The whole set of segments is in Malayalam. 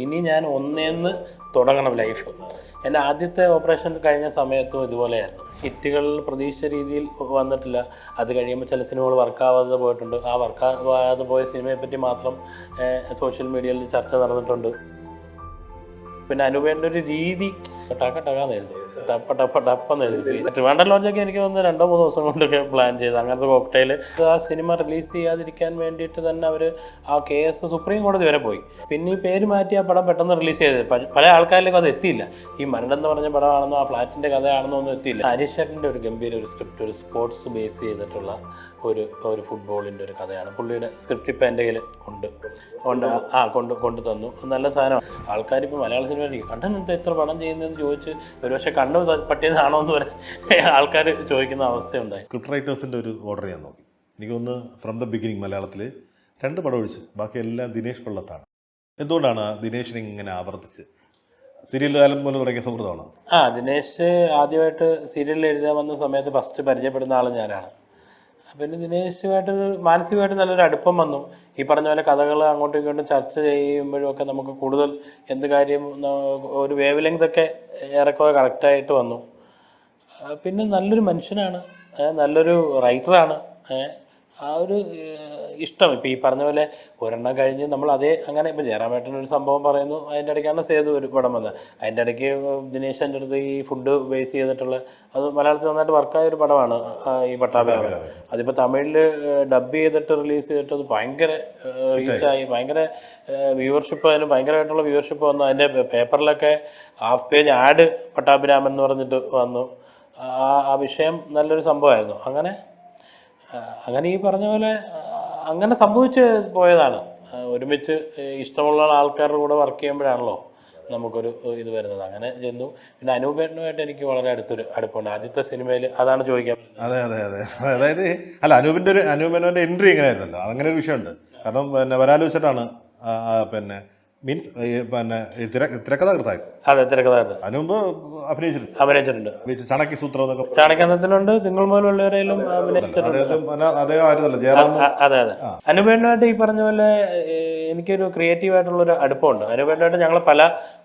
ഇനി ഞാൻ ഒന്നേന്ന് തുടങ്ങണം ലൈഫ്. എൻ്റെ ആദ്യത്തെ ഓപ്പറേഷൻ കഴിഞ്ഞ സമയത്തും ഇതുപോലെയായിരുന്നു. ഹിറ്റുകളിൽ പ്രതീക്ഷിച്ച രീതിയിൽ വന്നിട്ടില്ല. അത് കഴിയുമ്പോൾ ചില സിനിമകൾ വർക്കാവാതെ പോയിട്ടുണ്ട്. ആ വർക്കാവാതെ പോയ സിനിമയെപ്പറ്റി മാത്രം സോഷ്യൽ മീഡിയയിൽ ചർച്ച നടന്നിട്ടുണ്ട്. പിന്നെ അനുപേൻ്റെ ഒരു രീതി ടക്കാന്ന് എഴുതി, ടപ്പെന്ന് എഴുതി. ട്രിവാൻഡ്രം ലോഡ്ജൊക്കെ എനിക്ക് തോന്നുന്നു 2-3 ദിവസം കൊണ്ടൊക്കെ പ്ലാൻ ചെയ്ത് അങ്ങനത്തെ കോക്ടെയിൽ. ആ സിനിമ റിലീസ് ചെയ്യാതിരിക്കാൻ വേണ്ടിയിട്ട് തന്നെ അവർ ആ കേസ് സുപ്രീം കോടതി വരെ പോയി. പിന്നെ ഈ പേര് മാറ്റി ആ പടം പെട്ടെന്ന് റിലീസ് ചെയ്തത് പല ആൾക്കാരിലേക്കും അത് എത്തിയില്ല. ഈ മരണം എന്ന് പറഞ്ഞ പടമാണെന്നോ ആ ഫ്ലാറ്റിൻ്റെ കഥയാണെന്നോ ഒന്നും എത്തിയില്ല. ഹരീഷേട്ടൻ്റെ ഒരു ഗംഭീര ഒരു സ്ക്രിപ്റ്റ്, ഒരു സ്പോർട്സ് ബേസ് ചെയ്തിട്ടുള്ള ഒരു ഫുട്ബോളിൻ്റെ ഒരു കഥയാണ്. പുള്ളിയുടെ സ്ക്രിപ്റ്റ് ഇപ്പം എൻ്റെ കയ്യിൽ കൊണ്ട് തന്നു. നല്ല സാധനമാണ്. ആൾക്കാരിപ്പോൾ മലയാള സിനിമയിലേക്ക് കണ്ടന്റ് എത്ര പടം ചെയ്യുന്നതെന്ന് ചോദിച്ച് ഒരുപക്ഷെ കണ്ണു പറ്റിയതാണോ എന്ന് വരെ ആൾക്കാർ ചോദിക്കുന്ന അവസ്ഥയുണ്ടായി. സ്ക്രിപ്റ്റ് റൈറ്റേഴ്സിൻ്റെ ഒരു ഓർഡർ ചെയ്യാൻ നോക്കി. എനിക്കൊന്ന് ഫ്രം ദ ബിഗിനിങ് മലയാളത്തിൽ 2 പടം ഒഴിച്ച് ബാക്കി എല്ലാം ദിനേശ് പള്ളത്താണ്. എന്തുകൊണ്ടാണ് ദിനേശിനെ ഇങ്ങനെ ആവർത്തിച്ച് സീരിയൽ കാലം പോലെ തുടങ്ങിയ സൗഹൃദമാണ്? ദിനേശ് ആദ്യമായിട്ട് സീരിയലിൽ എഴുതാൻ വന്ന സമയത്ത് ഫസ്റ്റ് പരിചയപ്പെടുന്ന ആൾ ഞാനാണ്. പിന്നെ ദിനേശുമായിട്ട് മാനസികമായിട്ട് നല്ലൊരു അടുപ്പം വന്നു. ഈ പറഞ്ഞ പോലെ കഥകൾ അങ്ങോട്ടും ഇങ്ങോട്ടും ചർച്ച ചെയ്യുമ്പോഴും ഒക്കെ നമുക്ക് കൂടുതൽ എന്ത് കാര്യം ഒരു വേവ് ലെങ്ത് ഒക്കെ ഏറെക്കുറെ കറക്റ്റായിട്ട് വന്നു. പിന്നെ നല്ലൊരു മനുഷ്യനാണ്, നല്ലൊരു റൈറ്ററാണ്. ആ ഒരു ഇഷ്ടം ഇപ്പം ഈ പറഞ്ഞ പോലെ ഒരെണ്ണം കഴിഞ്ഞ് നമ്മൾ അങ്ങനെ ഇപ്പം ജയറാമേട്ടനൊരു സംഭവം പറയുന്നു, അതിൻ്റെ ഇടയ്ക്കാണ് സേതു ഒരു പടം വന്നത്. അതിൻ്റെ ഇടയ്ക്ക് ദിനേശ് എൻ്റെ അടുത്ത് ഈ ഫുഡ് ബേസ് ചെയ്തിട്ടുള്ള അത് മലയാളത്തിൽ നന്നായിട്ട് വർക്കായ ഒരു പടമാണ് ഈ പട്ടാഭിരാമൻ. അതിപ്പോൾ തമിഴിൽ ഡബ് ചെയ്തിട്ട് റിലീസ് ചെയ്തിട്ട് അത് ഭയങ്കര റീച്ചായി, ഭയങ്കര വ്യൂവർഷിപ്പ്, അതിന് ഭയങ്കരമായിട്ടുള്ള വ്യൂവർഷിപ്പ് വന്നു. അതിൻ്റെ പേപ്പറിലൊക്കെ ഹാഫ് പേജ് ആഡ് പട്ടാഭിരാമൻ എന്ന് പറഞ്ഞിട്ട് വന്നു. ആ വിഷയം നല്ലൊരു സംഭവമായിരുന്നു. അങ്ങനെ ഈ പറഞ്ഞ പോലെ അങ്ങനെ സംഭവിച്ച് പോയതാണ്. ഒരുമിച്ച് ഇഷ്ടമുള്ള ആൾക്കാരുടെ കൂടെ വർക്ക് ചെയ്യുമ്പോഴാണല്ലോ നമുക്കൊരു ഇത് വരുന്നത്. അങ്ങനെ ചെന്നു. പിന്നെ അനൂപേട്ടനുമായിട്ട് എനിക്ക് വളരെ അടുത്തൊരു അടുപ്പമുണ്ട്. ആദ്യത്തെ സിനിമയിൽ അതാണ് ചോദിക്കാൻ. അതെ അതായത് അനൂപേനോൻ്റെ എൻട്രി എങ്ങനെ ആയിരുന്നല്ലോ, അങ്ങനെ ഒരു വിഷയമുണ്ട്. കാരണം പിന്നെ വരാലോചിച്ചിട്ടാണ് പിന്നെ മീൻസ് പിന്നെ തിരക്കഥാകൃത്തായി. അതെ, തിരക്കഥാകൃത്ത്. അതിനുമുമ്പ് അഭിനയിച്ചിട്ടുണ്ട്. ചാണക്യസൂത്രമൊക്കെ ചാണക്യത്തിലുണ്ട്, നിങ്ങൾ പോലുള്ളവരെയും അതെ. അനുപേട്ടനുമായിട്ട് ഈ പറഞ്ഞ പോലെ എനിക്കൊരു ക്രിയേറ്റീവായിട്ടുള്ളൊരു അടുപ്പമുണ്ട്. അനുപേട്ടനുമായിട്ട് ഞങ്ങൾ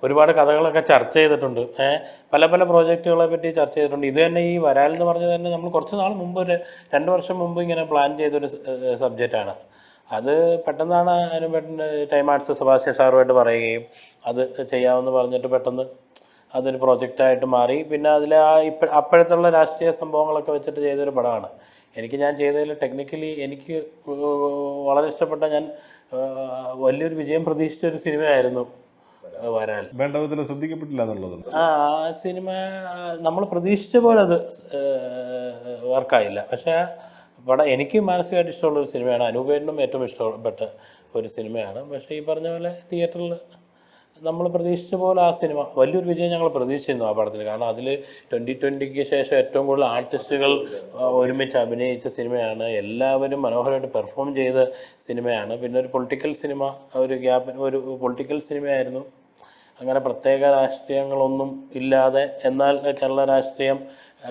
ഒരുപാട് കഥകളൊക്കെ ചർച്ച ചെയ്തിട്ടുണ്ട്. പല പ്രോജക്റ്റുകളെ പറ്റി ചർച്ച ചെയ്തിട്ടുണ്ട്. ഇത് തന്നെ ഈ വരാൽ എന്ന് പറഞ്ഞത് തന്നെ നമ്മൾ കുറച്ച് നാൾ മുമ്പ്, 2 വർഷം മുമ്പ് ഇങ്ങനെ പ്ലാൻ ചെയ്തൊരു സബ്ജക്റ്റാണ്. അത് പെട്ടെന്നാണ് അനുപേട്ടൻ്റെ ടൈം ആർട്സ് സെബാസ്റ്റ്യൻ സാറുമായിട്ട് പറയുകയും അത് ചെയ്യാമെന്ന് പറഞ്ഞിട്ട് പെട്ടെന്ന് അതൊരു പ്രോജക്റ്റായിട്ട് മാറി. പിന്നെ അതിൽ അപ്പോഴത്തുള്ള രാഷ്ട്രീയ സംഭവങ്ങളൊക്കെ വെച്ചിട്ട് ചെയ്തൊരു പടമാണ്. ഞാൻ ചെയ്തതിൽ ടെക്നിക്കലി എനിക്ക് വളരെ ഇഷ്ടപ്പെട്ട, ഞാൻ വലിയൊരു വിജയം പ്രതീക്ഷിച്ച ഒരു സിനിമയായിരുന്നു വരാൽ. വേണ്ട വിധത്തിൽ ശ്രദ്ധിക്കപ്പെട്ടില്ല എന്നുള്ളത്. ആ സിനിമ നമ്മൾ പ്രതീക്ഷിച്ച പോലെ അത് വർക്കായില്ല. പക്ഷേ എനിക്ക് മാനസികമായിട്ട് ഇഷ്ടമുള്ളൊരു സിനിമയാണ്. അനൂപേട്ടനും ഏറ്റവും ഇഷ്ടപ്പെട്ട ഒരു സിനിമയാണ്. പക്ഷേ ഈ പറഞ്ഞ പോലെ തിയേറ്ററിൽ നമ്മൾ പ്രതീക്ഷിച്ച പോലെ ആ സിനിമ വലിയൊരു വിജയം ഞങ്ങൾ പ്രതീക്ഷിച്ചിരുന്നു ആ പടത്തിൽ. കാരണം അതിൽ 2020 ശേഷം ഏറ്റവും കൂടുതൽ ആർട്ടിസ്റ്റുകൾ ഒരുമിച്ച് അഭിനയിച്ച സിനിമയാണ്. എല്ലാവരും മനോഹരമായിട്ട് പെർഫോം ചെയ്ത സിനിമയാണ്. പിന്നെ ഒരു പൊളിറ്റിക്കൽ സിനിമ, ഒരു പൊളിറ്റിക്കൽ സിനിമയായിരുന്നു. അങ്ങനെ പ്രത്യേക രാഷ്ട്രീയങ്ങളൊന്നും ഇല്ലാതെ, എന്നാൽ കേരള രാഷ്ട്രീയം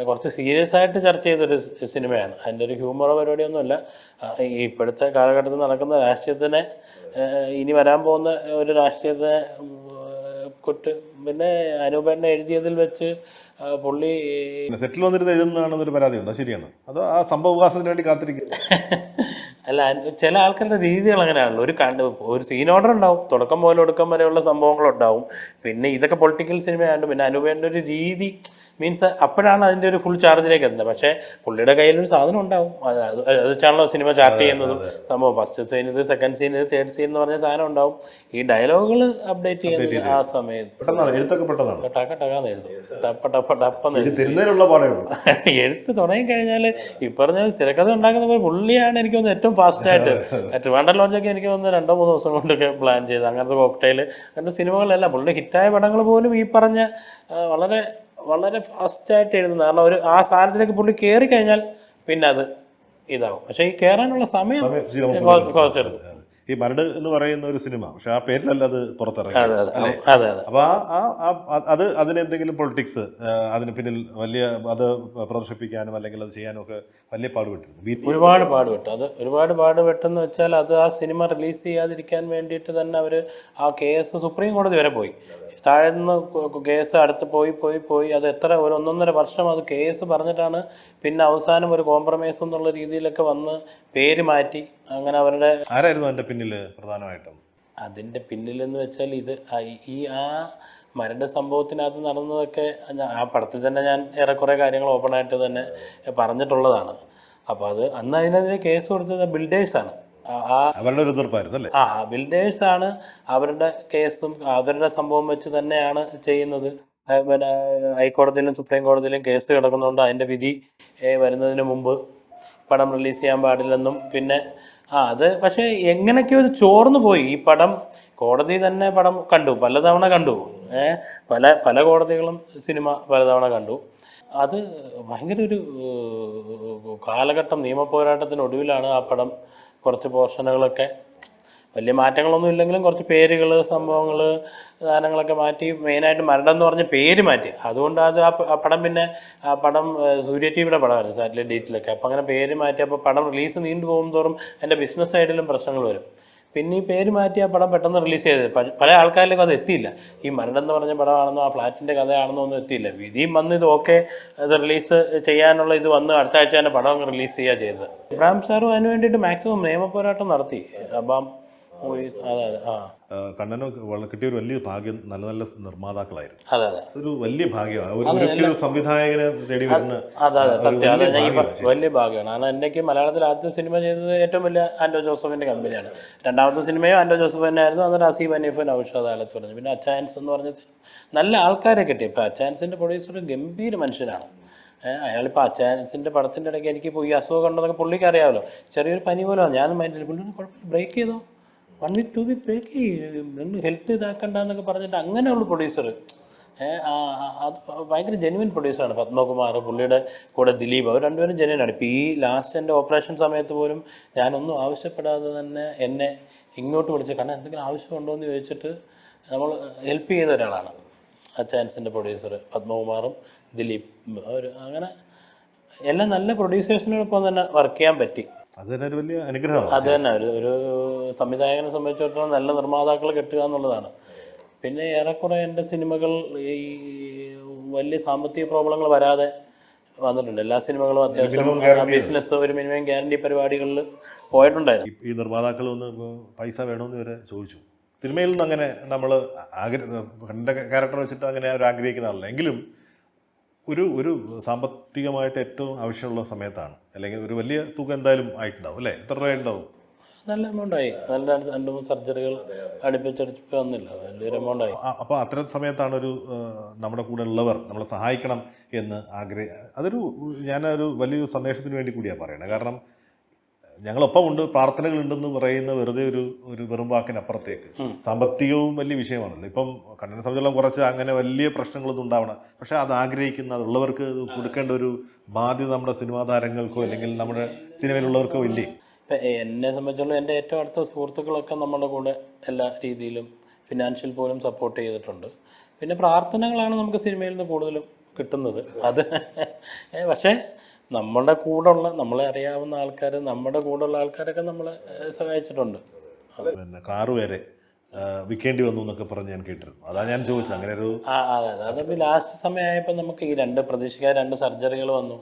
കുറച്ച് സീരിയസ് ആയിട്ട് ചർച്ച ചെയ്തൊരു സിനിമയാണ്. അതിൻ്റെ ഒരു ഹ്യൂമറോ പരിപാടിയൊന്നുമല്ല. ഇപ്പോഴത്തെ കാലഘട്ടത്തിൽ നടക്കുന്ന രാഷ്ട്രീയത്തിനെ, ഇനി വരാൻ പോകുന്ന ഒരു രാഷ്ട്രീയത്തിനെ പിന്നെ അനൂപേട്ടനെ എഴുതിയതിൽ വെച്ച് പുള്ളി സെറ്റിൽ വന്നിരുന്ന് എഴുതുന്നതാണെന്നൊരു പരാതിയുണ്ട്. ശരിയാണ്, അത് ആ സംഭവവികാസത്തിന് വേണ്ടി കാത്തിരിക്കും. അല്ല, ചില ആൾക്കാരുടെ രീതികൾ അങ്ങനെയാണല്ലോ. ഒരു സീൻ ഓർഡർ ഉണ്ടാവും, തുടക്കം മുതൽ ഒടുക്കം വരെയുള്ള സംഭവങ്ങളുണ്ടാവും. പിന്നെ ഇതൊക്കെ പൊളിറ്റിക്കൽ സിനിമയായതുകൊണ്ട് പിന്നെ അനുപേൻ്റെ ഒരു രീതി മീൻസ് അപ്പോഴാണ് അതിൻ്റെ ഒരു ഫുൾ ചാർജിലേക്ക് എത്തുന്നത്. പക്ഷേ പുള്ളിയുടെ കയ്യിലൊരു സാധനം ഉണ്ടാവും. അത് വെച്ചാണല്ലോ സിനിമ ചാർട്ട് ചെയ്യുന്നതും സംഭവം. ഫസ്റ്റ് സീൻ ഇത്, സെക്കൻഡ് സീൻ ഇത്, തേർഡ് സീൻ എന്ന് പറഞ്ഞ സാധനം ഉണ്ടാവും. ഈ ഡയലോഗുകൾ അപ്ഡേറ്റ് ചെയ്യുന്നത് ആ സമയത്ത് ടക്കാന്ന് എഴുതും. എഴുത്ത് തുടങ്ങിക്കഴിഞ്ഞാൽ ഈ പറഞ്ഞ തിരക്കഥ ഉണ്ടാക്കുന്ന പോലെ പുള്ളിയാണ് എനിക്ക് തോന്നുന്നു ഏറ്റവും ഫാസ്റ്റായിട്ട്. ട്രിവാൻഡ്രം ലോഡ്ജൊക്കെ എനിക്ക് തോന്നുന്നു 2-3 ദിവസം കൊണ്ടൊക്കെ പ്ലാൻ ചെയ്ത് അങ്ങനത്തെ കോക്ടെയിൽ, അങ്ങനത്തെ സിനിമകളെല്ലാം പുള്ളി ഹിറ്റായ പടങ്ങൾ പോലും ഈ പറഞ്ഞ വളരെ ഫാസ്റ്റായിട്ട് എഴുതുന്നത്. കാരണം ആ സാധനത്തിലേക്ക് പുള്ളി കയറി കഴിഞ്ഞാൽ പിന്നെ അത് ഇതാവും. പക്ഷെ ഈ കയറാനുള്ള സമയം കുറച്ചെടുക്കും. ഈ മരട് എന്ന് പറയുന്ന ഒരു സിനിമ, പക്ഷെ ആ പേരിലല്ല അത് പുറത്തിറങ്ങി അതെ അതെ അല്ലേ? അതെ അതെ അപ്പോൾ അത് അതിനെന്തെങ്കിലും പൊളിറ്റിക്സ് അതിന് പിന്നിൽ വലിയ അത് പ്രദർശിപ്പിക്കാനും അല്ലെങ്കിൽ അത് ചെയ്യാനും ഒക്കെ വലിയ പാടുപെട്ടിരുന്നു. ഒരുപാട് പാടുപെട്ടു. അത് ഒരുപാട് പാടുപെട്ടെന്ന് വെച്ചാൽ അത് ആ സിനിമ റിലീസ് ചെയ്യാതിരിക്കാൻ വേണ്ടിയിട്ട് തന്നെ അവർ ആ കേസ് സുപ്രീം കോടതി വരെ പോയി. താഴെ നിന്ന് കേസ് അടുത്ത് പോയി അത് എത്ര ഒരു 1.5 വർഷം അത് കേസ് പറഞ്ഞിട്ടാണ് പിന്നെ അവസാനം ഒരു കോംപ്രമൈസ് എന്നുള്ള രീതിയിലൊക്കെ വന്ന് പേര് മാറ്റി. അങ്ങനെ അവരുടെ ആരായിരുന്നു അതിൻ്റെ പിന്നിൽ പ്രധാനമായിട്ടും? അതിൻ്റെ പിന്നിലെന്ന് വെച്ചാൽ ഇത് ആ മരട് സംഭവത്തിനകത്ത് നടന്നതൊക്കെ ആ പടത്തിൽ തന്നെ ഞാൻ ഏറെക്കുറെ കാര്യങ്ങൾ ഓപ്പണായിട്ട് തന്നെ പറഞ്ഞിട്ടുള്ളതാണ്. അപ്പോൾ അത് അന്ന് അതിനെതിരെ കേസ് കൊടുത്തത് ബിൽഡേഴ്സാണ്. അവരുടെ ഒരു എതിർപ്പായിരുന്നു അല്ലേ? ബിൽഡേഴ്സാണ് അവരുടെ കേസും അവരുടെ സംഭവം വെച്ച് തന്നെയാണ് ചെയ്യുന്നത്. പിന്നെ ഹൈക്കോടതിയിലും സുപ്രീം കോടതിയിലും കേസ് കിടക്കുന്നുണ്ട്. അതിൻ്റെ വിധി വരുന്നതിന് മുമ്പ് പടം റിലീസ് ചെയ്യാൻ പാടില്ലെന്നും പിന്നെ അത് പക്ഷേ എങ്ങനെയൊക്കെയോ ഇത് ചോർന്നു പോയി. ഈ പടം കോടതി തന്നെ പടം കണ്ടു, പലതവണ കണ്ടു. പല കോടതികളും സിനിമ പലതവണ കണ്ടു. അത് ഭയങ്കര ഒരു കാലഘട്ടം നിയമപോരാട്ടത്തിനൊടുവിലാണ് ആ പടം കുറച്ച് പോർഷനുകളൊക്കെ വലിയ മാറ്റങ്ങളൊന്നും ഇല്ലെങ്കിലും കുറച്ച് പേരുകൾ, സംഭവങ്ങൾ, സാധനങ്ങളൊക്കെ മാറ്റി. മെയിനായിട്ട് മരട് എന്ന് പറഞ്ഞ പേര് മാറ്റി. അതുകൊണ്ട് അത് ആ പടം പിന്നെ ആ പടം സൂര്യ ടിവിയുടെ പടമായിരുന്നു സാറ്റലൈറ്റ് ഡേറ്റിലൊക്കെ. അപ്പോൾ അങ്ങനെ പേര് മാറ്റി. അപ്പോൾ പടം റിലീസ് നീണ്ടു പോകും തോറും എൻ്റെ ബിസിനസ് സൈഡിലും പ്രശ്നങ്ങൾ വരും. പിന്നെ ഈ പേര് മാറ്റി ആ പടം പെട്ടെന്ന് റിലീസ് ചെയ്തത് പല ആൾക്കാരിലേക്കും അത് എത്തിയില്ല. ഈ മരടെന്ന് പറഞ്ഞ പടമാണെന്നോ ആ ഫ്ലാറ്റിൻ്റെ കഥയാണെന്നോ ഒന്നും എത്തിയില്ല. വിധിയും വന്ന് ഇത് ഓക്കെ അത് റിലീസ് ചെയ്യാനുള്ള ഇത് വന്ന് അടുത്ത ആഴ്ച തന്നെ പടം അങ്ങ് റിലീസ് ചെയ്യുക ചെയ്തത്. ഇബ്രാഹിം സാറും അതിന് വേണ്ടിയിട്ട് മാക്സിമം നിയമപോരാട്ടം നടത്തി. അപ്പം കണ്ണന് കിട്ടിയ ഒരു വലിയ ഭാഗ്യം നല്ല നല്ല നിർമ്മാതാക്കളായിരുന്നു. അതെ അതെ ഒരു വലിയ ഭാഗ്യമാണ് ഒരു സംവിധായകനെ തേടി വരുന്ന. അതെ സത്യം. അതെ വലിയ ഭാഗ്യമാണ്. കാരണം എനിക്ക് മലയാളത്തിൽ ആദ്യത്തെ സിനിമ ചെയ്തത് ഏറ്റവും വലിയ ആൻഡോ ജോസഫിൻ്റെ കമ്പനിയാണ്. രണ്ടാമത്തെ സിനിമയും ആൻഡോ ജോസഫ് തന്നെ ആയിരുന്നു. അന്നേരം അസീബ് ഹനീഫ്, നൗഷാദ് ആലത്ത് പറഞ്ഞു. പിന്നെ അച്ചായൻസ് എന്ന് പറഞ്ഞ നല്ല ആൾക്കാരെ കിട്ടി. ഇപ്പോൾ അച്ചായൻസിൻ്റെ പ്രൊഡ്യൂസർ ഗംഭീര മനുഷ്യനാണ്. അയാളിപ്പോൾ അച്ചായൻസിൻ്റെ പടത്തിൻ്റെ ഇടയ്ക്ക് എനിക്ക് ഈ അസുഖം ഉണ്ടെന്നൊക്കെ പുള്ളിക്ക് അറിയാമല്ലോ. ചെറിയൊരു പനി പോലെയാണ്. ഞാനും മൈൻഡിൽ പുള്ളി കുഴപ്പമില്ല, ബ്രേക്ക് ചെയ്തോ, 1 വീക്ക് 2 വീക്ക് ബ്രേക്ക് ചെയ്യും, ഹെൽത്ത് ഇതാക്കണ്ടെന്നൊക്കെ പറഞ്ഞിട്ട് അങ്ങനെയുള്ള പ്രൊഡ്യൂസർ. അത് ഭയങ്കര ജെന്യുവൻ പ്രൊഡ്യൂസറാണ്. പത്മകുമാർ, പുള്ളിയുടെ കൂടെ ദിലീപ്, അവർ രണ്ടുപേരും ജെന്യുവനാണ്. ഇപ്പോൾ ഈ ലാസ്റ്റ് എൻ്റെ ഓപ്പറേഷൻ സമയത്ത് പോലും ഞാനൊന്നും ആവശ്യപ്പെടാതെ തന്നെ എന്നെ ഇങ്ങോട്ട് വിളിച്ച്, കാരണം എന്തെങ്കിലും ആവശ്യമുണ്ടോ എന്ന് ചോദിച്ചിട്ട് നമ്മൾ ഹെൽപ്പ് ചെയ്ത ഒരാളാണ് അച്ചായൻസിൻ്റെ പ്രൊഡ്യൂസർ. പത്മകുമാറും ദിലീപ് അവർ അങ്ങനെ എല്ലാം നല്ല പ്രൊഡ്യൂസേഴ്സിനോടൊപ്പം തന്നെ വർക്ക് ചെയ്യാൻ പറ്റി. അത് തന്നെ ഒരു വലിയ അനുഗ്രഹമാണ്. അത് തന്നെ ഒരു സംവിധായകനെ സംബന്ധിച്ചിടത്തോളം നല്ല നിർമ്മാതാക്കളെ കിട്ടുക എന്നുള്ളതാണ്. പിന്നെ ഏറെക്കുറെ എൻ്റെ സിനിമകൾ ഈ വലിയ സാമ്പത്തിക പ്രോബ്ലങ്ങൾ വരാതെ വന്നിട്ടുണ്ട്. എല്ലാ സിനിമകളും അത്യാവശ്യം ബിസിനസ് ഒരു മിനിമം ഗ്യാരണ്ടി പരിപാടികളിൽ പോയിട്ടുണ്ടായിരുന്നു. ഈ നിർമ്മാതാക്കൾ ഒന്ന് പൈസ വേണമെന്ന് വരെ ചോദിച്ചു. സിനിമയിൽ നിന്ന് അങ്ങനെ നമ്മൾ എൻ്റെ ക്യാരക്ടർ വെച്ചിട്ട് അങ്ങനെ അവർ ആഗ്രഹിക്കുന്ന ആളല്ല. എങ്കിലും ഒരു സാമ്പത്തികമായിട്ട് ഏറ്റവും ആവശ്യമുള്ള സമയത്താണ്, അല്ലെങ്കിൽ ഒരു വലിയ തുക എന്തായാലും ആയിട്ടുണ്ടാവും അല്ലേ? എത്ര രൂപ ഉണ്ടാവും? നല്ല എമൗണ്ടായി. നല്ല 2-3 സർജറികൾ അടുപ്പിച്ചടുപ്പിച്ച് വന്നില്ല, വലിയൊരു എമൗണ്ടായി. അപ്പോൾ അത്തരം സമയത്താണ് ഒരു നമ്മുടെ കൂടെ ഉള്ളവർ നമ്മളെ സഹായിക്കണം എന്ന് ഞാനൊരു വലിയൊരു സന്ദേശത്തിന് വേണ്ടി കൂടിയാണ് പറയണത്. കാരണം ഞങ്ങളൊപ്പം ഉണ്ട്, പ്രാർത്ഥനകളുണ്ടെന്ന് പറയുന്ന വെറുതെ ഒരു വെറും വാക്കിനപ്പുറത്തേക്ക് സാമ്പത്തികവും വലിയ വിഷയമാണല്ലോ. ഇപ്പം കണ്ണനെ സംബന്ധിച്ചോളം കുറച്ച് അങ്ങനെ വലിയ പ്രശ്നങ്ങളൊന്നും ഉണ്ടാവണം, പക്ഷേ അത് ആഗ്രഹിക്കുന്ന അതുള്ളവർക്ക് കൊടുക്കേണ്ട ഒരു ബാധ്യത നമ്മുടെ സിനിമാ താരങ്ങൾക്കോ അല്ലെങ്കിൽ നമ്മുടെ സിനിമയിലുള്ളവർക്കോ ഇല്ലേ? ഇപ്പം എന്നെ സംബന്ധിച്ചോളം എൻ്റെ ഏറ്റവും അടുത്ത സുഹൃത്തുക്കളൊക്കെ നമ്മുടെ കൂടെ എല്ലാ രീതിയിലും ഫിനാൻഷ്യൽ പോലും സപ്പോർട്ട് ചെയ്തിട്ടുണ്ട്. പിന്നെ പ്രാർത്ഥനകളാണ് നമുക്ക് സിനിമയിൽ നിന്ന് കൂടുതലും കിട്ടുന്നത്. അത് പക്ഷേ നമ്മളുടെ കൂടെയുള്ള, നമ്മളെ അറിയാവുന്ന ആൾക്കാർ, നമ്മുടെ കൂടെയുള്ള ആൾക്കാരൊക്കെ നമ്മളെ സഹായിച്ചിട്ടുണ്ട്. പിന്നെ കാറ് വരെ വിൽക്കേണ്ടി വന്നു എന്നൊക്കെ പറഞ്ഞ് ഞാൻ കേട്ടിരുന്നു. അതാ ഞാൻ ചോദിച്ചത്. അങ്ങനെ ഒരു അതെ അതത് ലാസ്റ്റ് സമയമായപ്പോൾ നമുക്ക് ഈ പ്രതീക്ഷിക്കാതെ 2 സർജറികൾ വന്നു.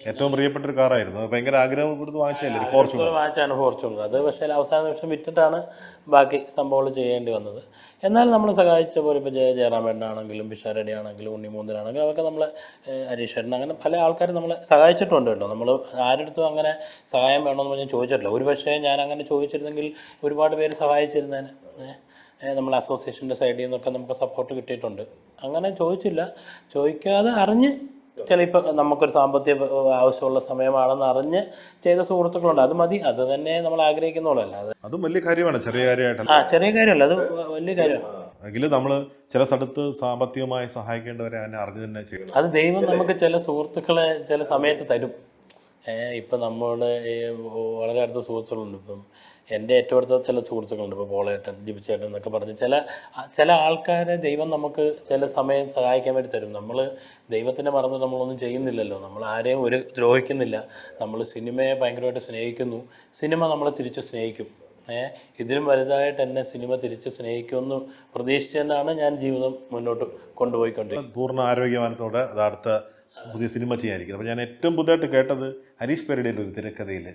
ഏറ്റവും പ്രിയപ്പെട്ട ഒരു കാറായിരുന്നു, ഭയങ്കര ആഗ്രഹം കൊടുത്ത് വാങ്ങിച്ചല്ലേ, ഫോർച്യൂണർ വാങ്ങിച്ചാണ് ഫോർച്യൂണർ. അത് പക്ഷേ അവസാന നിമിഷം വിറ്റിട്ടാണ് ബാക്കി സംഭവങ്ങൾ ചെയ്യേണ്ടി വന്നത്. എന്നാലും നമ്മൾ സഹായിച്ച പോലെ ഇപ്പോൾ ജയറാമേട്ടനാണെങ്കിലും പിഷാരടി ആണെങ്കിലും ഉണ്ണിമൂന്തനാണെങ്കിലും അതൊക്കെ നമ്മളെ ഹരീഷേട്ടൻ അങ്ങനെ പല ആൾക്കാരും നമ്മളെ സഹായിച്ചിട്ടുണ്ട് കേട്ടോ. നമ്മൾ ആരെടുത്തും അങ്ങനെ സഹായം വേണമെന്ന് പറഞ്ഞാൽ ചോദിച്ചിട്ടില്ല. ഒരു പക്ഷേ ഞാൻ അങ്ങനെ ചോദിച്ചിരുന്നെങ്കിൽ ഒരുപാട് പേര് സഹായിച്ചിരുന്നേനെ. നമ്മൾ അസോസിയേഷൻ്റെ സൈഡിൽ നിന്നൊക്കെ നമുക്ക് സപ്പോർട്ട് കിട്ടിയിട്ടുണ്ട്. അങ്ങനെ ചോദിക്കാതെ അറിഞ്ഞ് ചിലപ്പോൾ നമുക്കൊരു സാമ്പത്തിക ആവശ്യമുള്ള സമയമാണെന്ന് അറിഞ്ഞ് ചെയ്ത സുഹൃത്തുക്കളുണ്ട്. അത് മതി, അത് തന്നെ നമ്മൾ ആഗ്രഹിക്കുന്നുള്ളൂ. അതും വലിയ കാര്യമാണ്, ചെറിയ കാര്യമായിട്ടല്ല. ചെറിയ കാര്യമല്ല, അത് വലിയ കാര്യമാണ്. എങ്കിലും നമ്മൾ ചില സ്ഥലത്ത് സാമ്പത്തികമായി സഹായിക്കേണ്ടവരെ അതിനെ അറിഞ്ഞു തന്നെ ചെയ്യണം. അത് ദൈവം നമുക്ക് ചില സുഹൃത്തുക്കളെ ചില സമയത്ത് തരും. ഇപ്പം നമ്മുടെ വളരെ അടുത്ത സുഹൃത്തുക്കളുണ്ട്. ഇപ്പം എൻ്റെ ഏറ്റവും അടുത്ത ചില സുഹൃത്തുക്കളുണ്ട്, ഇപ്പോൾ പോളേട്ടൻ, ജിബിച്ചേട്ടൻ എന്നൊക്കെ പറഞ്ഞ് ചില ആൾക്കാരെ ദൈവം നമുക്ക് ചില സമയം സഹായിക്കാൻ വേണ്ടി തരും. നമ്മൾ ദൈവത്തിനെ മറന്ന് നമ്മളൊന്നും ചെയ്യുന്നില്ലല്ലോ, നമ്മൾ ആരെയും ഒരു ദ്രോഹിക്കുന്നില്ല, നമ്മൾ സിനിമയെ ഭയങ്കരമായിട്ട് സ്നേഹിക്കുന്നു, സിനിമ നമ്മളെ തിരിച്ച് സ്നേഹിക്കും. ഇതിലും വലുതായിട്ട് എന്നെ സിനിമ തിരിച്ച് സ്നേഹിക്കുമെന്ന് പ്രതീക്ഷിച്ച് തന്നെയാണ് ഞാൻ ജീവിതം മുന്നോട്ട് കൊണ്ടുപോയിക്കൊണ്ടിരിക്കുന്നത്. പൂർണ്ണ ആരോഗ്യവാനത്തോടെ അത് അടുത്ത പുതിയ സിനിമ ചെയ്യാതിരിക്കുന്നത്. അപ്പോൾ ഞാൻ ഏറ്റവും പുതുതായിട്ട് കേട്ടത് ഹരീഷ് പെരടിയുടെ ഒരു തിരക്കഥയിൽ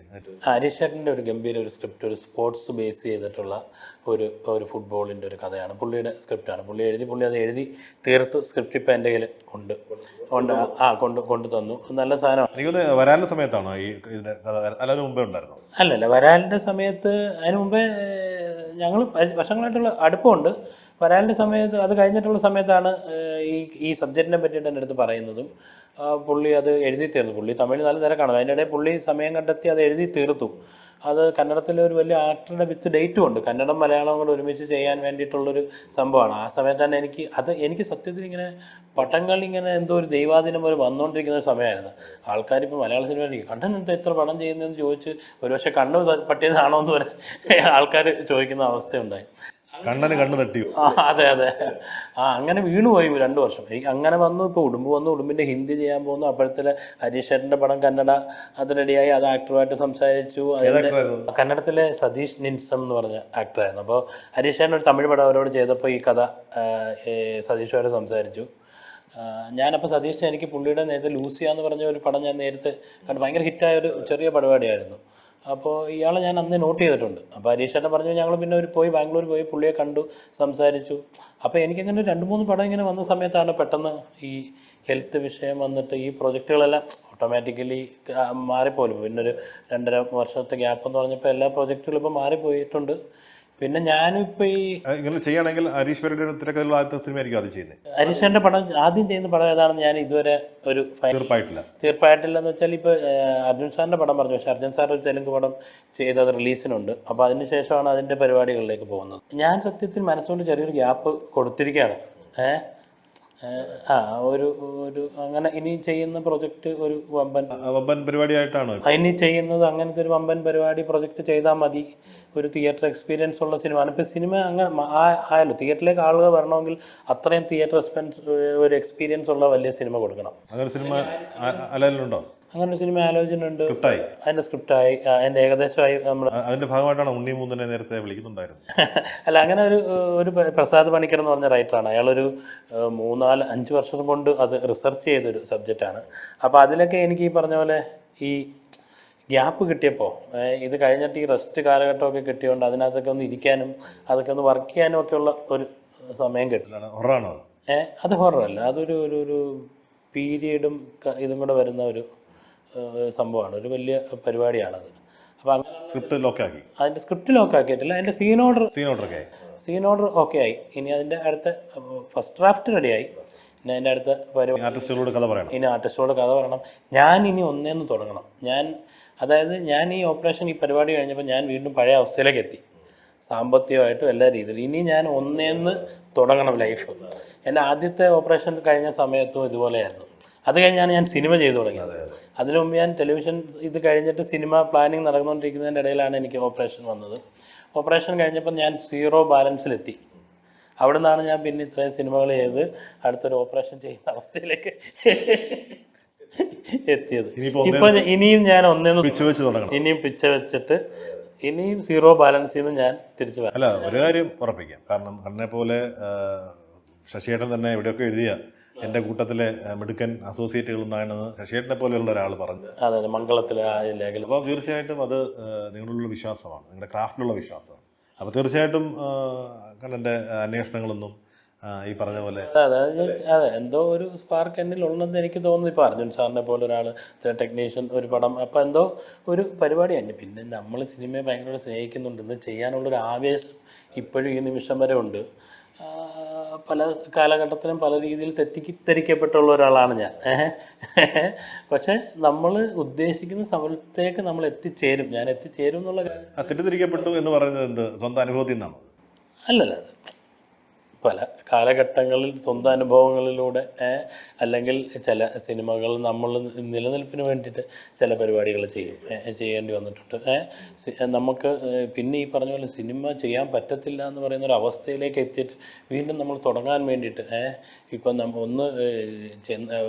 ഹരീഷ് ചേട്ടൻ്റെ ഒരു ഗംഭീര ഒരു സ്ക്രിപ്റ്റ്, ഒരു സ്പോർട്സ് ബേസ് ചെയ്തിട്ടുള്ള ഒരു ഫുട്ബോളിൻ്റെ ഒരു കഥയാണ്. പുള്ളിയുടെ സ്ക്രിപ്റ്റാണ്, പുള്ളി അത് എഴുതി തീർത്ത് സ്ക്രിപ്റ്റ് ഇപ്പം എൻ്റെ കയ്യിൽ ഉണ്ട്. കൊണ്ടു തന്നു. നല്ല സാധനമാണ്. എനിക്കൊന്ന് വരാനുള്ള സമയത്താണോ ഈ ഇതിൻ്റെ കഥ, അതിന് മുമ്പേ ഉണ്ടായിരുന്നു? അല്ലല്ല, വരാലിൻ്റെ സമയത്ത്, അതിന് മുമ്പേ ഞങ്ങൾ വർഷങ്ങളായിട്ടുള്ള അടുപ്പമുണ്ട്. വരാലിൻ്റെ സമയത്ത്, അത് കഴിഞ്ഞിട്ടുള്ള സമയത്താണ് ഈ സബ്ജക്റ്റിനെ പറ്റിയിട്ട് എൻ്റെ അടുത്ത് പറയുന്നതും. പുള്ളി അത് എഴുതി തീർന്നു. പുള്ളി തമിഴ് നല്ല തിരക്കാണ്, അതിൻ്റെ ഇടയിൽ പുള്ളി സമയം കണ്ടെത്തി അത് എഴുതി തീർത്തു. അത് കന്നഡത്തിലെ ഒരു വലിയ ആക്ടറുടെ വിത്ത് ഡേറ്റും ഉണ്ട്, കന്നഡം മലയാളവും കൂടെ ഒരുമിച്ച് ചെയ്യാൻ വേണ്ടിയിട്ടുള്ളൊരു സംഭവമാണ്. ആ സമയത്ത് തന്നെ എനിക്ക് സത്യത്തിൽ ഇങ്ങനെ പടങ്ങൾ ഇങ്ങനെ എന്തോ ഒരു ദൈവാധീനം പോലെ വന്നുകൊണ്ടിരിക്കുന്ന ഒരു സമയമായിരുന്നു. ആൾക്കാരിപ്പോൾ മലയാള സിനിമയിൽ കണ്ടൻ എത്ര പടം ചെയ്യുന്നതെന്ന് ചോദിച്ച് ഒരുപക്ഷെ കണ്ണ് പറ്റിയതാണോ എന്ന് വരെ ആൾക്കാർ ചോദിക്കുന്ന അവസ്ഥയുണ്ടായി. കണ്ണ് തട്ടിയോ? അതെ. അങ്ങനെ വീണുപോയി 2 വർഷം. എനിക്ക് അങ്ങനെ വന്നു. ഇപ്പോൾ വന്നു, ഉടുമ്പിൻ്റെ ഹിന്ദി ചെയ്യാൻ പോകുന്നു. അപ്പോഴത്തെ ഹരീഷ് ചേട്ടൻ്റെ പടം കന്നഡ അത് റെഡിയായി, അത് ആക്ടറുമായിട്ട് സംസാരിച്ചു. കന്നഡത്തിലെ സതീഷ് നിൻസം എന്ന് പറഞ്ഞ ആക്ടറായിരുന്നു. അപ്പോൾ ഹരീഷ് ചേട്ടൻ ഒരു തമിഴ് പടം അവരോട് ചെയ്തപ്പോൾ ഈ കഥ സതീഷുമായിട്ട് സംസാരിച്ചു. ഞാനപ്പോൾ സതീഷിനെ, എനിക്ക് പുള്ളിയുടെ നേരത്തെ ലൂസിയ എന്ന് പറഞ്ഞ ഒരു പടം ഞാൻ നേരത്തെ കണ്ട്, ഭയങ്കര ഹിറ്റായ ഒരു ചെറിയ പരിപാടിയായിരുന്നു. അപ്പോൾ ഇയാളെ ഞാൻ അന്ന് നോട്ട് ചെയ്തിട്ടുണ്ട്. അപ്പോൾ ഹരീഷ് ചേട്ടൻ പറഞ്ഞു, ഞങ്ങൾ പിന്നെ ബാംഗ്ലൂർ പോയി പുള്ളിയെ കണ്ടു, സംസാരിച്ചു. അപ്പോൾ എനിക്കങ്ങനെ 2-3 പടം ഇങ്ങനെ വന്ന സമയത്താണ് പെട്ടെന്ന് ഈ ഹെൽത്ത് വിഷയം വന്നിട്ട് ഈ പ്രൊജക്റ്റുകളെല്ലാം ഓട്ടോമാറ്റിക്കലി മാറിപ്പോലും. പിന്നെ ഒരു 2.5 വർഷത്തെ ഗ്യാപ്പ് എന്ന് പറഞ്ഞപ്പോൾ എല്ലാ പ്രൊജക്റ്റുകളും ഇപ്പോൾ മാറിപ്പോയിട്ടുണ്ട്. പിന്നെ ഞാനിപ്പോൾ ഇങ്ങനെ ചെയ്യുകയാണെങ്കിൽ ഹരീഷ് പെരടിയുടെ തിരക്കഥയിലുള്ള ആദ്യത്തെ സിനിമയായിരിക്കും അത് ചെയ്യുന്നത്. ഹരീഷ് പടം ആദ്യം ചെയ്യുന്ന പടം ഏതാണെന്ന് ഞാൻ ഇതുവരെ ഒരു തീർപ്പായിട്ടില്ല എന്ന് വെച്ചാൽ, ഇപ്പോൾ അർജുൻ സാറിൻ്റെ പടം പറഞ്ഞു, പക്ഷേ അർജുൻ സാർ ഒരു തെലുങ്ക് പടം ചെയ്തത് റിലീസിനുണ്ട്. അപ്പോൾ അതിനുശേഷമാണ് അതിൻ്റെ പരിപാടികളിലേക്ക് പോകുന്നത്. ഞാൻ സത്യത്തിൽ മനസ്സുകൊണ്ട് ചെറിയൊരു ഗ്യാപ്പ് കൊടുത്തിരിക്കുകയാണ്. ഒരു അങ്ങനെ ഇനി ചെയ്യുന്ന പ്രൊജക്റ്റ് ഒരു വമ്പൻ പരിപാടിയായിട്ടാണ് ഇനി ചെയ്യുന്നത്. അങ്ങനത്തെ ഒരു വമ്പൻ പരിപാടി പ്രൊജക്റ്റ് ചെയ്താൽ മതി, ഒരു തിയേറ്റർ എക്സ്പീരിയൻസ് ഉള്ള സിനിമ. ഇപ്പോൾ സിനിമ അങ്ങനെ ആയാലും തിയേറ്ററിലേക്ക് ആളുകൾ വരണമെങ്കിൽ അത്രയും തിയേറ്റർ ഒരു എക്സ്പീരിയൻസ് ഉള്ള വലിയ സിനിമ കൊടുക്കണം. അങ്ങനെ സിനിമ ആലോചനയുണ്ടോ? അങ്ങനെ സിനിമ ആലോചനയുണ്ട്. അതിൻ്റെ സ്ക്രിപ്റ്റായി, അതിൻ്റെ ഏകദേശമായി. നമ്മൾ അതിൻ്റെ ഭാഗമായിട്ടാണ് ഉണ്ണി മൂന്നിനെ നേരത്തെ വിളിക്കുന്നുണ്ടായിരുന്നു. അല്ല, അങ്ങനെ ഒരു പ്രസാദ് പണിക്കർ എന്ന് പറഞ്ഞ റൈറ്ററാണ്. അയാളൊരു 3-4-5 വർഷം കൊണ്ട് അത് റിസർച്ച് ചെയ്തൊരു സബ്ജക്റ്റാണ്. അപ്പോൾ അതിലൊക്കെ എനിക്ക് ഈ പറഞ്ഞ പോലെ ഈ ഗ്യാപ്പ് കിട്ടിയപ്പോൾ, ഇത് കഴിഞ്ഞിട്ട് ഈ റെസ്റ്റ് കാലഘട്ടമൊക്കെ കിട്ടിയതുകൊണ്ട് അതിനകത്തൊക്കെ ഒന്ന് ഇരിക്കാനും അതൊക്കെ ഒന്ന് വർക്ക് ചെയ്യാനും ഒക്കെയുള്ള ഒരു സമയം കിട്ടില്ല. അത് ഹൊററല്ല, അതൊരു ഒരു പീരിയഡും ഇതും കൂടെ വരുന്ന ഒരു സംഭവമാണ്, ഒരു വലിയ പരിപാടിയാണത്. അപ്പോൾ അതിൻ്റെ സ്ക്രിപ്റ്റ് ലോക്കാക്കിയിട്ടില്ല, അതിൻ്റെ സീൻ ഓർഡർ ഓക്കെ ആയി. ഇനി അതിൻ്റെ അടുത്ത ഫസ്റ്റ് ഡ്രാഫ്റ്റ് റെഡിയായി. പിന്നെ അതിൻ്റെ അടുത്ത ഇനി ആർട്ടിസ്റ്റോട് കഥ പറയണം. ഞാൻ ഇനി ഒന്നേന്ന് തുടങ്ങണം. ഞാൻ ഈ ഓപ്പറേഷൻ, ഈ പരിപാടി കഴിഞ്ഞപ്പോൾ ഞാൻ വീണ്ടും പഴയ അവസ്ഥയിലേക്ക് എത്തി, സാമ്പത്തികമായിട്ടും എല്ലാ രീതിയിലും. ഇനി ഞാൻ ഒന്നേന്ന് തുടങ്ങണം ലൈഫ്. എൻ്റെ ആദ്യത്തെ ഓപ്പറേഷൻ കഴിഞ്ഞ സമയത്തും ഇതുപോലെയായിരുന്നു. അത് കഴിഞ്ഞാണ് ഞാൻ സിനിമ ചെയ്തു തുടങ്ങിയത്. അതിനു മുമ്പ് ഞാൻ ടെലിവിഷൻ ഇത് കഴിഞ്ഞിട്ട് സിനിമ പ്ലാനിങ് നടന്നുകൊണ്ടിരിക്കുന്നതിൻ്റെ ഇടയിലാണ് എനിക്ക് ഓപ്പറേഷൻ വന്നത്. ഓപ്പറേഷൻ കഴിഞ്ഞപ്പോൾ ഞാൻ 0 ബാലൻസിലെത്തി. അവിടെ നിന്നാണ് ഞാൻ പിന്നെ ഇത്രയും സിനിമകൾ ചെയ്ത് അടുത്തൊരു ഓപ്പറേഷൻ ചെയ്യുന്ന അവസ്ഥയിലേക്ക് എത്തിയത്. ഇപ്പോൾ ഇനിയും ഞാൻ ഇനിയും പിച്ച വെച്ചിട്ട് ഇനിയും 0 ബാലൻസിൽ നിന്ന് ഞാൻ തിരിച്ചു വരാം. അല്ല, ഒരു കാര്യം ഉറപ്പിക്കാം. കാരണം കണ്ണനെ പോലെ ശശിയേട്ടൻ തന്നെ എവിടെയൊക്കെ എഴുതിയ എൻ്റെ കൂട്ടത്തിലെ മിടുക്കൻ അസോസിയേറ്റുകൾ എന്നാണെന്ന് ശശിയേട്ടനെ പോലെയുള്ള ഒരാൾ പറഞ്ഞു. അതെ, മംഗളത്തിലെ ലേഖനം. അപ്പോൾ തീർച്ചയായിട്ടും അത് നിങ്ങളുള്ള വിശ്വാസമാണ്, നിങ്ങളുടെ ക്രാഫ്റ്റിലുള്ള വിശ്വാസമാണ്. അപ്പോൾ തീർച്ചയായിട്ടും കണ്ണൻ്റെ അന്വേഷണങ്ങളൊന്നും ഈ പറഞ്ഞ പോലെ അതെ എന്തോ ഒരു സ്പാർക്ക് എന്നിൽ ഉള്ളതെന്ന് എനിക്ക് തോന്നുന്നു. ഇപ്പോൾ അർജുൻ സാറിനെ പോലെ ഒരാൾ ടെക്നീഷ്യൻ, ഒരു പടം, അപ്പോൾ എന്തോ ഒരു പരിപാടിയാണ്. പിന്നെ നമ്മൾ സിനിമയെ ഭയങ്കര സ്നേഹിക്കുന്നുണ്ട്, ഇന്ന് ചെയ്യാനുള്ളൊരു ആവേശം ഇപ്പോഴും ഈ നിമിഷം വരെ ഉണ്ട്. പല കാലഘട്ടത്തിലും പല രീതിയിൽ തെറ്റിദ്ധരിക്കപ്പെട്ടുള്ള ഒരാളാണ് ഞാൻ. പക്ഷെ നമ്മൾ ഉദ്ദേശിക്കുന്ന സ്ഥലത്തേക്ക് നമ്മൾ എത്തിച്ചേരും, ഞാൻ എന്നുള്ള തെറ്റിദ്ധരിക്കപ്പെട്ടു എന്ന് പറയുന്നത് എന്ത് സ്വന്തം അനുഭവത്തിൽ നിന്നാണ്? അല്ലല്ല, അത് പല കാലഘട്ടങ്ങളിൽ സ്വന്തം അനുഭവങ്ങളിലൂടെ അല്ലെങ്കിൽ ചില സിനിമകൾ നമ്മൾ നിലനിൽപ്പിന് വേണ്ടിയിട്ട് ചില പരിപാടികൾ ചെയ്യേണ്ടി വന്നിട്ടുണ്ട്. നമുക്ക് പിന്നെ ഈ പറഞ്ഞ പോലെ സിനിമ ചെയ്യാൻ പറ്റത്തില്ല എന്ന് പറയുന്ന ഒരു അവസ്ഥയിലേക്ക് എത്തിയിട്ട് വീണ്ടും നമ്മൾ തുടങ്ങാൻ വേണ്ടിയിട്ട് ഇപ്പം ഒന്ന്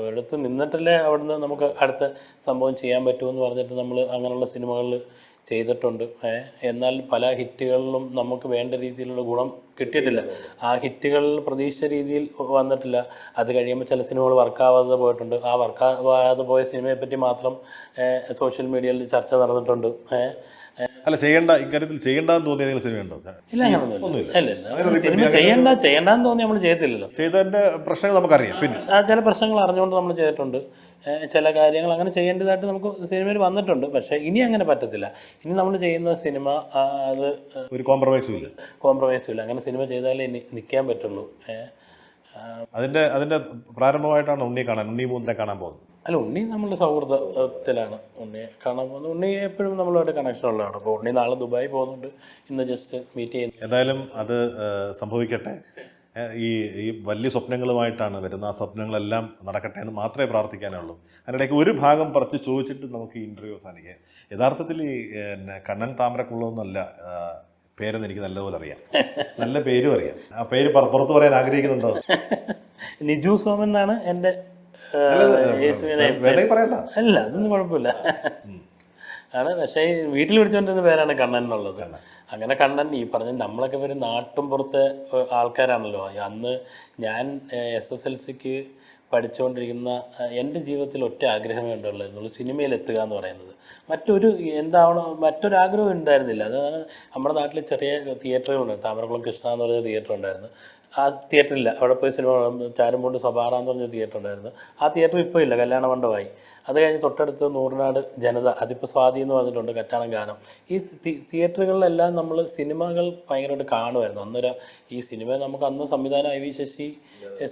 ഒരിടത്ത് നിന്നിട്ടല്ലേ അവിടുന്ന് നമുക്ക് അടുത്ത സംഭവം ചെയ്യാൻ പറ്റുമെന്ന് പറഞ്ഞിട്ട് നമ്മൾ അങ്ങനെയുള്ള സിനിമകളിൽ ചെയ്തിട്ടുണ്ട്. എന്നാൽ പല ഹിറ്റുകളിലും നമുക്ക് വേണ്ട രീതിയിലുള്ള ഗുണം കിട്ടിയിട്ടില്ല. ആ ഹിറ്റുകളിൽ പ്രതീക്ഷിച്ച രീതിയിൽ വന്നിട്ടില്ല. അത് കഴിയുമ്പോൾ ചില സിനിമകൾ വർക്കാവാതെ പോയിട്ടുണ്ട്. ആ വർക്കാവാതെ പോയ സിനിമയെപ്പറ്റി മാത്രം സോഷ്യൽ മീഡിയയിൽ ചർച്ച നടന്നിട്ടുണ്ട്. അല്ല, ഇക്കാര്യത്തിൽ ചെയ്യേണ്ടെന്ന് തോന്നിയ ഏതെങ്കിലും സിനിമയുണ്ടോ? ഇല്ല, അങ്ങനെയൊന്നുമില്ല. സിനിമ ചെയ്യേണ്ടെന്ന് തോന്നി നമ്മൾ ചെയ്തില്ലല്ലോ. ചെയ്തതിന്റെ പ്രശ്നങ്ങൾ നമുക്കറിയാം. പിന്നെ ചില പ്രശ്നങ്ങൾ അറിഞ്ഞുകൊണ്ട് നമ്മൾ ചെയ്തിട്ടുണ്ട്. ചില കാര്യങ്ങൾ അങ്ങനെ ചെയ്യേണ്ടതായിട്ട് നമുക്ക് സിനിമയിൽ വന്നിട്ടുണ്ട്. പക്ഷേ ഇനി അങ്ങനെ പറ്റത്തില്ല. ഇനി നമ്മൾ ചെയ്യുന്ന സിനിമ അത് ഒരു കോംപ്രമൈസും ഇല്ല. അങ്ങനെ സിനിമ ചെയ്താലേ ഇനി നിൽക്കാൻ പറ്റുള്ളൂ. അതിന്റെ പ്രാരംഭമായിട്ടാണ് ഉണ്ണി മൂന്നിനെ കാണാൻ പോകുന്നത്. അല്ല, ഉണ്ണി നമ്മളുടെ സൗഹൃദത്തിലാണ് ഉണ്ണിയെ കാണാൻ പോകുന്നത്. ഉണ്ണി എപ്പോഴും നമ്മളുമായിട്ട് കണക്ഷൻ ഉള്ളതാണ്. അപ്പോൾ ഉണ്ണി നാളെ ദുബായി പോകുന്നുണ്ട്. ഇന്ന് ജസ്റ്റ് മീറ്റ് ചെയ്യുന്നു. എന്തായാലും അത് സംഭവിക്കട്ടെ. ഈ വലിയ സ്വപ്നങ്ങളുമായിട്ടാണ് വരുന്ന. ആ സ്വപ്നങ്ങളെല്ലാം നടക്കട്ടെ എന്ന് മാത്രമേ പ്രാർത്ഥിക്കാനുള്ളൂ. അതിനിടയ്ക്ക് ഒരു ഭാഗം പറിച്ച് ചോദിച്ചിട്ട് നമുക്ക് ഈ ഇൻ്റർവ്യൂ അവസാനിക്കുക. യഥാർത്ഥത്തിൽ ഈ കണ്ണൻ താമരക്കുള്ളതെന്നല്ല പേരെന്ന് എനിക്ക് നല്ലപോലെ അറിയാം. നല്ല പേരും അറിയാം. ആ പേര് പുറത്ത് പറയാൻ ആഗ്രഹിക്കുന്നുണ്ടോ? നിജു സോമൻ എന്നാണ് എൻ്റെ പറയണ്ട. അല്ല, അതൊന്നും കുഴപ്പമില്ല ആണ്. പക്ഷേ വീട്ടിൽ വിളിച്ചുകൊണ്ടിരുന്ന പേരാണ് കണ്ണൻ എന്നുള്ളത്. അങ്ങനെ കണ്ണൻ ഈ പറഞ്ഞ നമ്മളൊക്കെ ഒരു നാട്ടും പുറത്തെ ആൾക്കാരാണല്ലോ. അന്ന് ഞാൻ SSLCക്ക് പഠിച്ചുകൊണ്ടിരിക്കുന്ന എൻ്റെ ജീവിതത്തിൽ ഒറ്റ ആഗ്രഹമേ ഉണ്ടായിരുന്നുള്ളൂ, സിനിമയിൽ എത്തുക എന്ന് പറയുന്നത്. മറ്റൊരാഗ്രഹം ഉണ്ടായിരുന്നില്ല. അതാണ് നമ്മുടെ നാട്ടിൽ ചെറിയ തിയേറ്ററുകളുണ്ട്. താമരക്കുളം കൃഷ്ണ എന്ന് പറഞ്ഞ തിയേറ്റർ ഉണ്ടായിരുന്നു. ആ തിയേറ്ററില്ല. അവിടെ പോയി സിനിമ ചാരുംപൂണ്ട് സബാറ എന്ന് പറഞ്ഞ തിയേറ്റർ ഉണ്ടായിരുന്നു. ആ തിയേറ്റർ ഇപ്പോൾ ഇല്ല, കല്യാണ മണ്ഡപമായി. അത് കഴിഞ്ഞ് തൊട്ടടുത്ത് നൂറിനാട് ജനത, അതിപ്പോൾ സ്വാതി എന്ന് പറഞ്ഞിട്ടുണ്ട്, കറ്റാണം ഗാനം. ഈ തിയേറ്ററുകളിലെല്ലാം നമ്മൾ സിനിമകൾ ഭയങ്കരമായിട്ട് കാണുമായിരുന്നു. ഈ സിനിമ നമുക്ക് അന്ന് സംവിധാനം IV ശശി,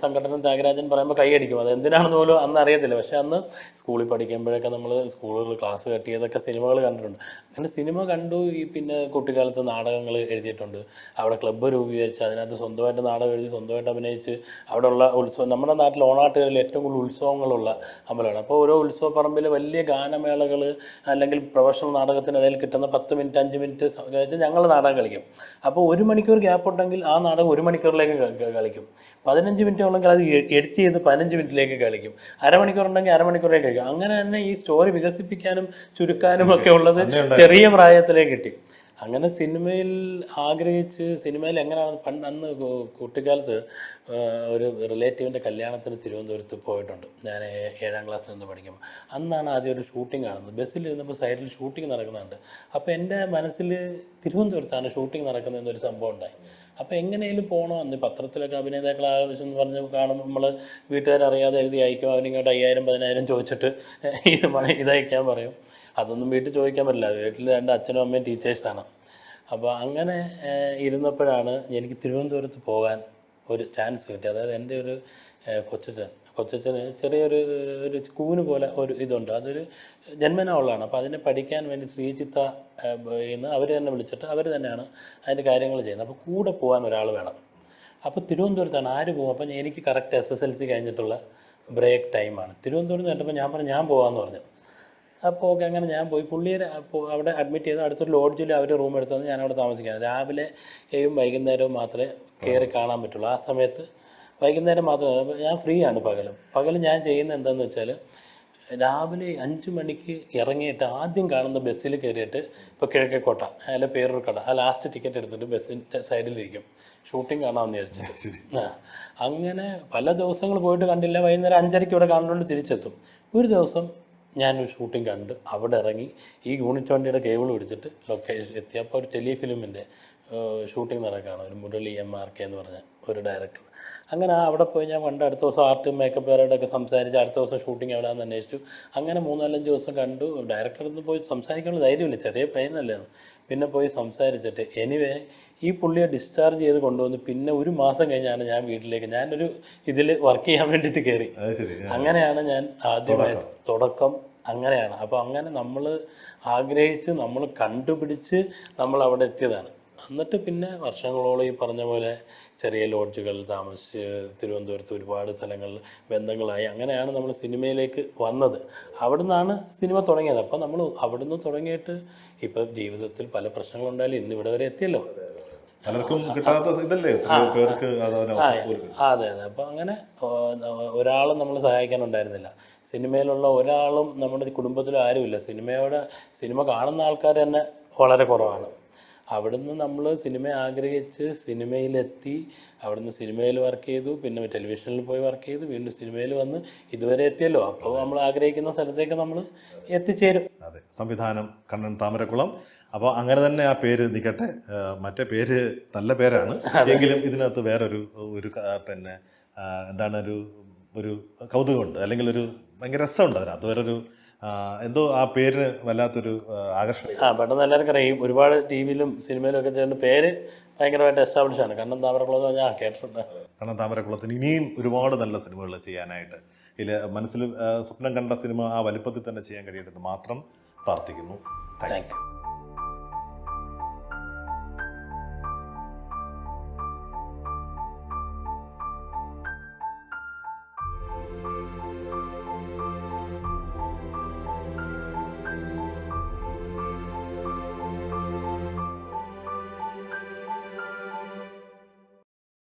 സംഘടന ത്യാഗരാജൻ പറയുമ്പോൾ കൈയടിക്കും. അത് എന്തിനാണെന്ന് പോലും അന്ന് അറിയത്തില്ല. പക്ഷേ അന്ന് സ്കൂളിൽ പഠിക്കുമ്പോഴൊക്കെ നമ്മൾ സ്കൂളുകളിൽ ക്ലാസ് കട്ട് ചെയ്തൊക്കെ സിനിമകൾ കണ്ടിട്ടുണ്ട്. അങ്ങനെ സിനിമ കണ്ടു. പിന്നെ കുട്ടിക്കാലത്ത് നാടകങ്ങൾ എഴുതിയിട്ടുണ്ട്. അവിടെ ക്ലബ്ബ് രൂപീകരിച്ച് അതിനകത്ത് സ്വന്തമായിട്ട് നാടകം എഴുതി സ്വന്തമായിട്ട് അഭിനയിച്ച് അവിടെയുള്ള ഉത്സവം, നമ്മുടെ നാട്ടിൽ ഓണാട്ടുകളിൽ ഏറ്റവും കൂടുതൽ ഉത്സവങ്ങളുള്ള അമ്പലമാണ്. അപ്പോൾ ഓരോ ഉത്സവ പറമ്പിൽ വലിയ ഗാനമേളകൾ അല്ലെങ്കിൽ പ്രൊഫഷണൽ നാടകത്തിനിടയിൽ കിട്ടുന്ന 10 മിനിറ്റ് 5 മിനിറ്റ് ഞങ്ങൾ നാടകം കളിക്കും. അപ്പോൾ 1 മണിക്കൂർ ഗ്യാപ്പ് ഉണ്ടെങ്കിൽ ആ നാടകം 1 മണിക്കൂറിലേക്ക് കളിക്കും. 15 മിനിറ്റ് ഉണ്ടെങ്കിൽ അത് എഡിറ്റ് ചെയ്ത് 15 മിനിറ്റിലേക്ക് കളിക്കും. അരമണിക്കൂർ ഉണ്ടെങ്കിൽ അരമണിക്കൂറിലേക്ക് കളിക്കും. അങ്ങനെ തന്നെ ഈ സ്റ്റോറി വികസിപ്പിക്കാനും ചുരുക്കാനും ഒക്കെ ഉള്ളത് ചെറിയ പ്രായത്തിലേക്ക് കിട്ടി. അങ്ങനെ സിനിമയിൽ ആഗ്രഹിച്ച് സിനിമയിൽ എങ്ങനെയാണ് അന്ന് കുട്ടിക്കാലത്ത് ഒരു റിലേറ്റീവിൻ്റെ കല്യാണത്തിന് തിരുവനന്തപുരത്ത് പോയിട്ടുണ്ട്. ഞാൻ 7ാം ക്ലാസ്സിൽ നിന്ന് പഠിക്കുമ്പോൾ. അന്നാണ് ആദ്യം ഒരു ഷൂട്ടിംഗ് കാണുന്നത്. ബസ്സിലിരുന്നപ്പോൾ സൈഡിൽ ഷൂട്ടിംഗ് നടക്കുന്നുണ്ട്. അപ്പോൾ എൻ്റെ മനസ്സിൽ തിരുവനന്തപുരത്താണ് ഷൂട്ടിംഗ് നടക്കുന്നതെന്നൊരു സംഭവം ഉണ്ടായി. അപ്പോൾ എങ്ങനെയും പോകണം. അന്ന് പത്രത്തിലൊക്കെ അഭിനേതാക്കൾ ആവശ്യം എന്ന് പറഞ്ഞ് കാണുമ്പോൾ നമ്മൾ വീട്ടുകാരറിയാതെ എഴുതി അയക്കും. അവനിങ്ങോട്ട് 5000 10,000 ചോദിച്ചിട്ട് ഇതയക്കാൻ പറയും. അതൊന്നും വീട്ടിൽ ചോദിക്കാൻ പറ്റില്ല. വീട്ടിൽ 2 അച്ഛനും അമ്മയും ടീച്ചേഴ്സാണ്. അപ്പോൾ അങ്ങനെ ഇരുന്നപ്പോഴാണ് എനിക്ക് തിരുവനന്തപുരത്ത് പോകാൻ ഒരു ചാൻസ് കിട്ടി. അതായത് എൻ്റെ ഒരു കൊച്ചച്ഛന് ചെറിയൊരു കൂന് പോലെ ഒരു ഇതുണ്ട്. അതൊരു ജന്മനാ ഉള്ളതാണ്. അപ്പോൾ അതിനെ പഠിക്കാൻ വേണ്ടി ശ്രീചിത്ത എന്ന് അവർ തന്നെ വിളിച്ചിട്ട് അവർ തന്നെയാണ് അതിൻ്റെ കാര്യങ്ങൾ ചെയ്യുന്നത്. അപ്പോൾ കൂടെ പോകാൻ ഒരാൾ വേണം. അപ്പോൾ തിരുവനന്തപുരത്താണ്. ആര് പോകും? അപ്പോൾ എനിക്ക് കറക്റ്റ് SSLC കഴിഞ്ഞിട്ടുള്ള ബ്രേക്ക് ടൈമാണ്. തിരുവനന്തപുരത്ത് കേട്ടപ്പോൾ ഞാൻ പറഞ്ഞു ഞാൻ പോകാമെന്ന് പറഞ്ഞു. അപ്പോൾ ഓക്കെ, അങ്ങനെ ഞാൻ പോയി. പുള്ളിയെ അവിടെ അഡ്മിറ്റ് ചെയ്ത് അടുത്തൊരു ലോഡ്ജിൽ അവർ റൂം എടുത്തത് ഞാനവിടെ താമസിക്കാൻ. രാവിലെയും വൈകുന്നേരവും മാത്രമേ കയറി കാണാൻ പറ്റുള്ളൂ. ആ സമയത്ത് വൈകുന്നേരം മാത്രമേ ഞാൻ ഫ്രീ ആണ്. പകൽ ഞാൻ ചെയ്യുന്നത് എന്താണെന്ന് വെച്ചാൽ രാവിലെ 5 മണിക്ക് ഇറങ്ങിയിട്ട് ആദ്യം കാണുന്ന ബസ്സിൽ കയറിയിട്ട് ഇപ്പോൾ കിഴക്കേക്കോട്ട അല്ലെ പേരൂർക്കട ആ ലാസ്റ്റ് ടിക്കറ്റ് എടുത്തിട്ട് ബസ്സിൻ്റെ സൈഡിലിരിക്കും. ഷൂട്ടിംഗ് കാണാമെന്ന് വിചാരിച്ചു. അങ്ങനെ പല ദിവസങ്ങൾ പോയിട്ട് കണ്ടില്ല. വൈകുന്നേരം 5:30 ഇവിടെ കാണുന്നതുകൊണ്ട് തിരിച്ചെത്തും. ഒരു ദിവസം ഞാനൊരു ഷൂട്ടിംഗ് കണ്ട് അവിടെ ഇറങ്ങി ഈ യൂണിറ്റ് വണ്ടിയുടെ കേബിൾ പിടിച്ചിട്ട് ലൊക്കേഷൻ എത്തി. അപ്പോൾ ഒരു ടെലിഫിലിമിൻ്റെ ഷൂട്ടിംഗ് നടക്കുകയാണ്. ഒരു മുരളി MRK എന്ന് പറഞ്ഞ ഒരു ഡയറക്ടർ. അങ്ങനെ അവിടെ പോയി ഞാൻ കണ്ട്. അടുത്ത ദിവസം ആർട്ട് മേക്കപ്പുകാരോടൊക്കെ സംസാരിച്ച് അടുത്ത ദിവസം ഷൂട്ടിംഗ് എവിടെയാണെന്ന് അന്വേഷിച്ചു. അങ്ങനെ 3-4 ദിവസം കണ്ടു. ഡയറക്ടറിന് പോയി സംസാരിക്കാനുള്ള ധൈര്യമില്ല, ചെറിയ പയ്യനല്ലേ. പിന്നെ പോയി സംസാരിച്ചിട്ട് എനിവേ ഈ പുള്ളിയെ ഡിസ്ചാർജ് ചെയ്ത് കൊണ്ടുവന്ന് പിന്നെ 1 മാസം കഴിഞ്ഞാണ് ഞാൻ വീട്ടിലേക്ക് ഞാനൊരു ഇതിൽ വർക്ക് ചെയ്യാൻ വേണ്ടിയിട്ട് കയറി. അങ്ങനെയാണ് ഞാൻ ആദ്യമായിട്ട് തുടക്കം അങ്ങനെയാണ്. അപ്പോൾ അങ്ങനെ നമ്മൾ ആഗ്രഹിച്ച് നമ്മൾ കണ്ടുപിടിച്ച് നമ്മൾ അവിടെ എത്തിയതാണ്. എന്നിട്ട് പിന്നെ വർഷങ്ങളോളം ഈ പറഞ്ഞ പോലെ ചെറിയ ലോഡ്ജുകളിൽ താമസിച്ച് തിരുവനന്തപുരത്ത് ഒരുപാട് സ്ഥലങ്ങളിൽ ബന്ധങ്ങളായി അങ്ങനെയാണ് നമ്മൾ സിനിമയിലേക്ക് വന്നത്. അവിടെ നിന്നാണ് സിനിമ തുടങ്ങിയത്. അപ്പോൾ നമ്മൾ അവിടെ നിന്ന് തുടങ്ങിയിട്ട് ഇപ്പോൾ ജീവിതത്തിൽ പല പ്രശ്നങ്ങളുണ്ടായാലും ഇന്ന് ഇവിടെ വരെ എത്തിയല്ലോ. പലർക്കും കിട്ടാത്ത ഇതല്ലേ എത്രയോ പേർക്ക് അതെ. അപ്പോൾ അങ്ങനെ ഒരാളും നമ്മൾ സഹായിക്കാനുണ്ടായിരുന്നില്ല. സിനിമയിലുള്ള ഒരാളും നമ്മുടെ കുടുംബത്തിലും ആരുമില്ല. സിനിമ കാണുന്ന ആൾക്കാർ തന്നെ വളരെ കുറവാണ്. അവിടുന്ന് നമ്മൾ സിനിമ ആഗ്രഹിച്ച് സിനിമയിലെത്തി, അവിടുന്ന് സിനിമയിൽ വർക്ക് ചെയ്തു, പിന്നെ ടെലിവിഷനിൽ പോയി വർക്ക് ചെയ്തു, വീണ്ടും സിനിമയിൽ വന്ന് ഇതുവരെ എത്തിയല്ലോ. അപ്പോൾ നമ്മൾ ആഗ്രഹിക്കുന്ന സ്ഥലത്തേക്ക് നമ്മൾ എത്തിച്ചേരും. അതെ, സംവിധാനം കണ്ണൻ താമരക്കുളം. അപ്പോൾ അങ്ങനെ തന്നെ ആ പേര് നിൽക്കട്ടെ. മറ്റേ പേര് നല്ല പേരാണ് എങ്കിലും ഇതിനകത്ത് വേറൊരു പിന്നെ എന്താണ് ഒരു കൗതുകമുണ്ട്, അല്ലെങ്കിൽ ഒരു ഭയങ്കര രസമുണ്ട് അതിനകത്ത്. വേറൊരു എന്തോ ആ പേരിന് വല്ലാത്തൊരു ആകർഷണം. പെട്ടെന്ന് എല്ലാവർക്കും അറിയാം. ഒരുപാട് ടി വിയിലും സിനിമയിലും ഒക്കെ ചെയ്യുന്ന പേര് ഭയങ്കരമായിട്ട് എസ്റ്റാബ്ലിഷ് ആണ്. കണ്ണൻ താമരക്കുളം എന്ന് പറഞ്ഞാൽ കേട്ടിട്ടുണ്ട്. കണ്ണൻ താമരക്കുളത്തിന് ഇനിയും ഒരുപാട് നല്ല സിനിമകൾ ചെയ്യാനായിട്ട്, മനസ്സിൽ സ്വപ്നം കണ്ട സിനിമ ആ വലിപ്പത്തിൽ തന്നെ ചെയ്യാൻ കഴിയട്ടെന്ന് മാത്രം പ്രാർത്ഥിക്കുന്നു. Thank you.